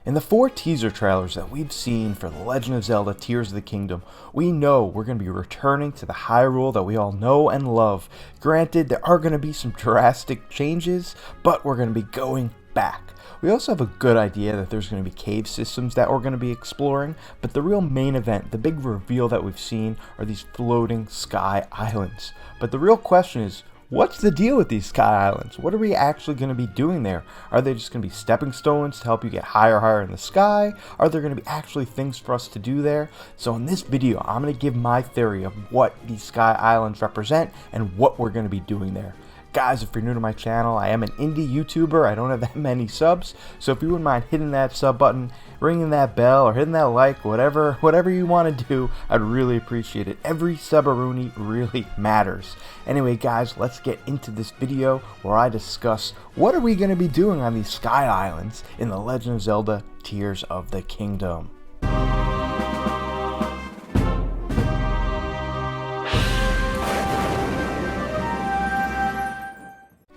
In the 4 teaser trailers that we've seen for The Legend of Zelda Tears of the Kingdom, we know we're going to be returning to the Hyrule that we all know and love. Granted, there are going to be some drastic changes, but we're going to be going back. We also have a good idea that there's going to be cave systems that we're going to be exploring, but the real main event, the big reveal that we've seen, are these floating sky islands. But the real question is, what's the deal with these sky islands? What are we actually going to be doing there? Are they just going to be stepping stones to help you get higher in the sky? Are there going to be actually things for us to do there? So in this video, I'm going to give my theory of what these sky islands represent and what we're going to be doing there. Guys, if you're new to my channel, I am an indie YouTuber. I don't have that many subs, so if you wouldn't mind hitting that sub button, ringing that bell, or hitting that like, whatever you want to do, I'd really appreciate it. Every sub-a-rooney really matters. Anyway, guys, let's get into this video where I discuss what are we going to be doing on these sky islands in The Legend of Zelda Tears of the Kingdom.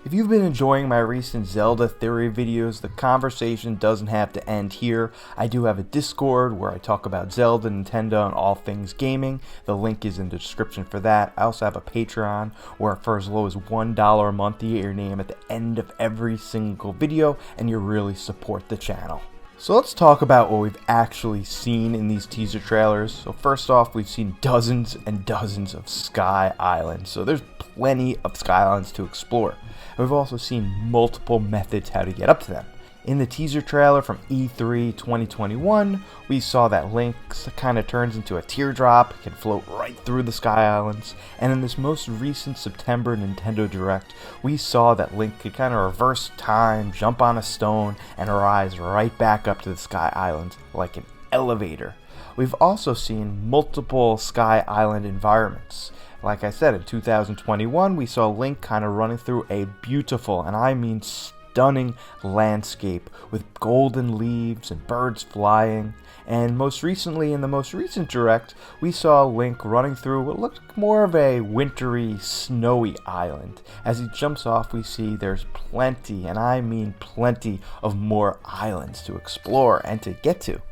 If you've been enjoying my recent Zelda theory videos, the conversation doesn't have to end here. I do have a Discord where I talk about Zelda, Nintendo, and all things gaming. The link is in the description for that. I also have a Patreon where for as low as $1 a month you get your name at the end of every single video and you really support the channel. So let's talk about what we've actually seen in these teaser trailers. So first off, we've seen dozens and dozens of sky islands. So there's plenty of sky islands to explore. We've also seen multiple methods how to get up to them. In the teaser trailer from E3 2021, we saw that Link kind of turns into a teardrop, can float right through the sky islands, and in this most recent September Nintendo Direct, we saw that Link could kind of reverse time, jump on a stone, and rise right back up to the sky islands like an elevator. We've also seen multiple sky island environments. Like I said, in 2021, we saw Link kind of running through a beautiful, and I mean stunning, landscape with golden leaves and birds flying. And most recently, in the most recent Direct, we saw Link running through what looked more of a wintry, snowy island. As he jumps off, we see there's plenty, and I mean plenty, of more islands to explore and to get to.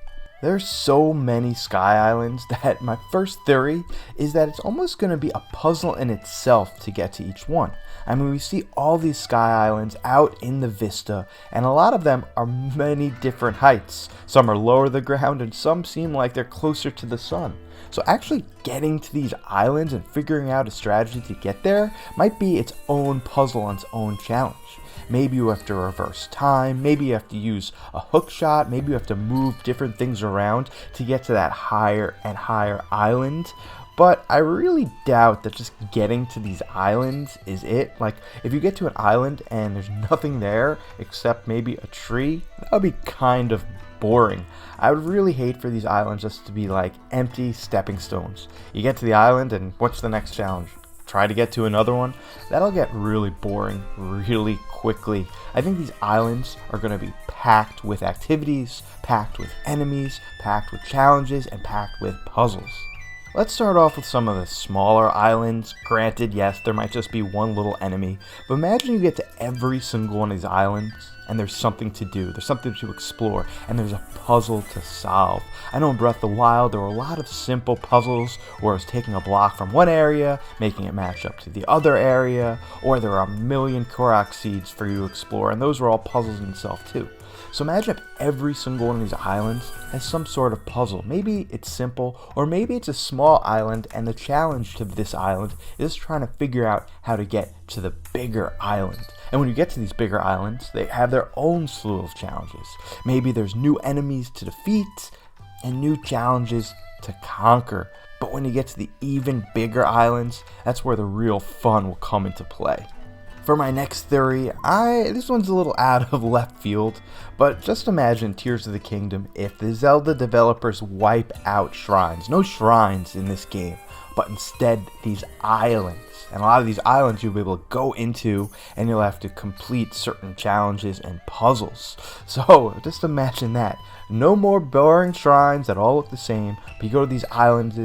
There's so many sky islands that my first theory is that it's almost going to be a puzzle in itself to get to each one. I mean, we see all these sky islands out in the vista, and a lot of them are many different heights. Some are lower to the ground, and some seem like they're closer to the sun. So actually getting to these islands and figuring out a strategy to get there might be its own puzzle and its own challenge. Maybe you have to reverse time, maybe you have to use a hook shot, maybe you have to move different things around to get to that higher and higher island. But I really doubt that just getting to these islands is it. Like, if you get to an island and there's nothing there except maybe a tree, that would be kind of boring. I would really hate for these islands just to be like empty stepping stones. You get to the island and what's the next challenge? Try to get to another one? That'll get really boring really quickly. I think these islands are going to be packed with activities, packed with enemies, packed with challenges, and packed with puzzles. Let's start off with some of the smaller islands. Granted, yes, there might just be one little enemy, but imagine you get to every single one of these islands and there's something to do, there's something to explore, and there's a puzzle to solve. I know in Breath of the Wild there were a lot of simple puzzles where it's taking a block from one area, making it match up to the other area, or there are a million Korok seeds for you to explore, and those were all puzzles in itself too. So imagine if every single one of these islands has some sort of puzzle. Maybe it's simple, or maybe it's a small island and the challenge to this island is trying to figure out how to get to the bigger island. And when you get to these bigger islands, they have their own slew of challenges. Maybe there's new enemies to defeat and new challenges to conquer. But when you get to the even bigger islands, that's where the real fun will come into play. For my next theory, this one's a little out of left field, but just imagine Tears of the Kingdom if the Zelda developers wipe out shrines. No shrines in this game, but instead these islands. islands. And a lot of these islands you'll be able to go into, and you'll have to complete certain challenges and puzzles. So just imagine that. No more boring shrines that all look the same, but you go to these islands,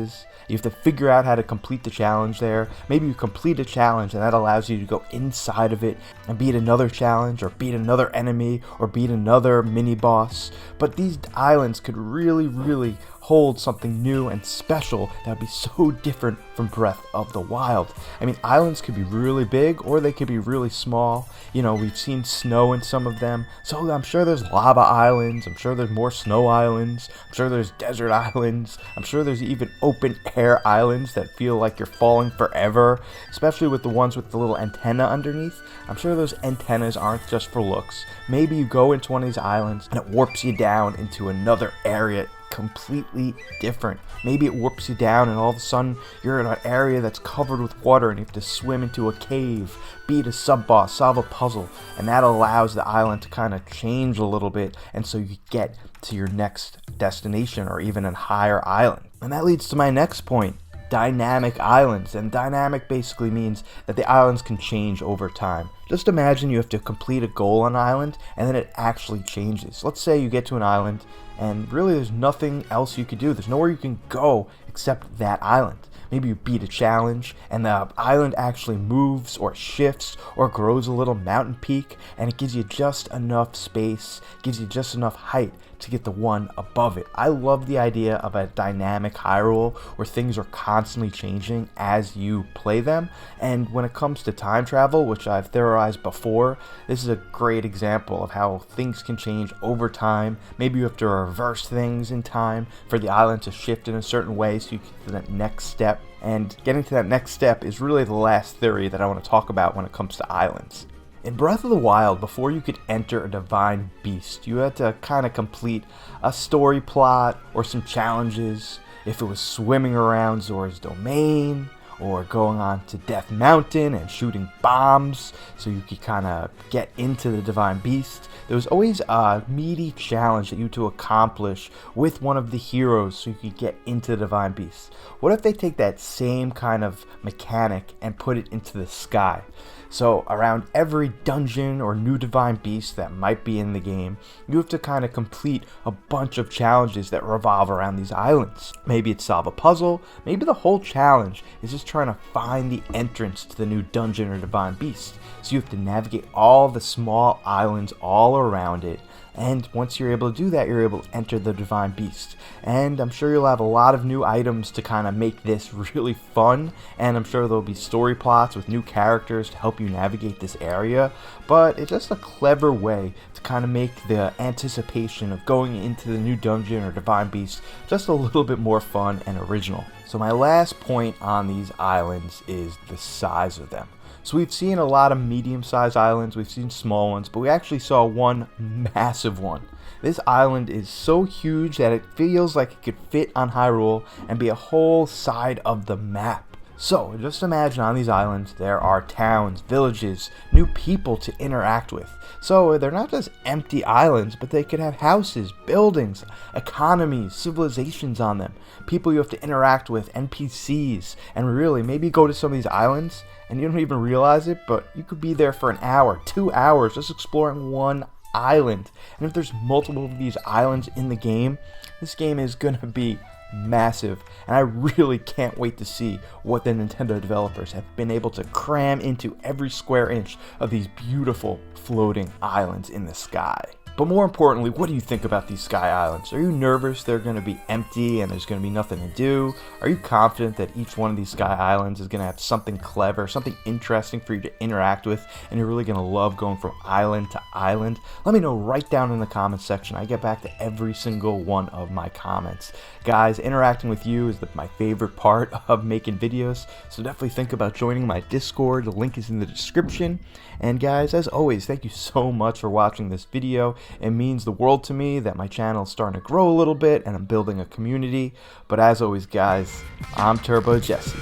you have to figure out how to complete the challenge there. Maybe you complete a challenge and that allows you to go inside of it and beat another challenge, or beat another enemy, or beat another mini boss. But these islands could really hold something new and special that would be so different from Breath of the Wild. I mean, islands could be really big or they could be really small. You know, we've seen snow in some of them, so I'm sure there's lava islands, I'm sure there's more snow islands, I'm sure there's desert islands, I'm sure there's even open air islands that feel like you're falling forever, especially with the ones with the little antenna underneath. I'm sure those antennas aren't just for looks. Maybe you go into one of these islands and it warps you down into another area completely different. Maybe it warps you down and all of a sudden you're in an area that's covered with water and you have to swim into a cave, beat a sub-boss, solve a puzzle, and that allows the island to kind of change a little bit, and so you get to your next destination or even a higher island. And that leads to my next point. Dynamic islands. And dynamic basically means that the islands can change over time. Just imagine you have to complete a goal on an island and then it actually changes. Let's say you get to an island and really there's nothing else you could do. There's nowhere you can go except that island. Maybe you beat a challenge and the island actually moves or shifts or grows a little mountain peak, and it gives you just enough space, gives you just enough height to get the one above it. I love the idea of a dynamic Hyrule where things are constantly changing as you play them. And when it comes to time travel, which I've theorized before, this is a great example of how things can change over time. Maybe you have to reverse things in time for the island to shift in a certain way so you get to that next step. And getting to that next step is really the last theory that I want to talk about when it comes to islands. In Breath of the Wild, before you could enter a divine beast, you had to kind of complete a story plot or some challenges. If it was swimming around Zora's domain, or going on to Death Mountain and shooting bombs so you could kind of get into the divine beast, there was always a meaty challenge that you had to accomplish with one of the heroes so you could get into the divine beast. What if they take that same kind of mechanic and put it into the sky? So around every dungeon or new divine beast that might be in the game, you have to kind of complete a bunch of challenges that revolve around these islands. Maybe it's solve a puzzle, maybe the whole challenge is just trying to find the entrance to the new dungeon or divine beast. So you have to navigate all the small islands all around it, and once you're able to do that, you're able to enter the divine beast. And I'm sure you'll have a lot of new items to kind of make this really fun, and I'm sure there'll be story plots with new characters to help you navigate this area, but it's just a clever way to kind of make the anticipation of going into the new dungeon or divine beast just a little bit more fun and original. So my last point on these islands is the size of them. So we've seen a lot of medium-sized islands, we've seen small ones, but we actually saw one massive one. This island is so huge that it feels like it could fit on Hyrule and be a whole side of the map. So just imagine on these islands there are towns, villages, new people to interact with. So they're not just empty islands, but they could have houses, buildings, economies, civilizations on them. People you have to interact with, NPCs, and really maybe go to some of these islands and you don't even realize it, but you could be there for an hour, 2 hours just exploring one island. And if there's multiple of these islands in the game, this game is going to be massive, and I really can't wait to see what the Nintendo developers have been able to cram into every square inch of these beautiful floating islands in the sky. But more importantly, what do you think about these sky islands? Are you nervous they're going to be empty and there's going to be nothing to do? Are you confident that each one of these sky islands is going to have something clever, something interesting for you to interact with, and you're really going to love going from island to island? Let me know right down in the comments section. I get back to every single one of my comments. Guys, interacting with you is my favorite part of making videos, so definitely think about joining my Discord. The link is in the description. And guys, as always, thank you so much for watching this video. It means the world to me that my channel is starting to grow a little bit and I'm building a community. But as always, guys, I'm Turbo Jesse.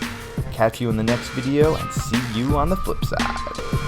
Catch you in the next video and see you on the flip side.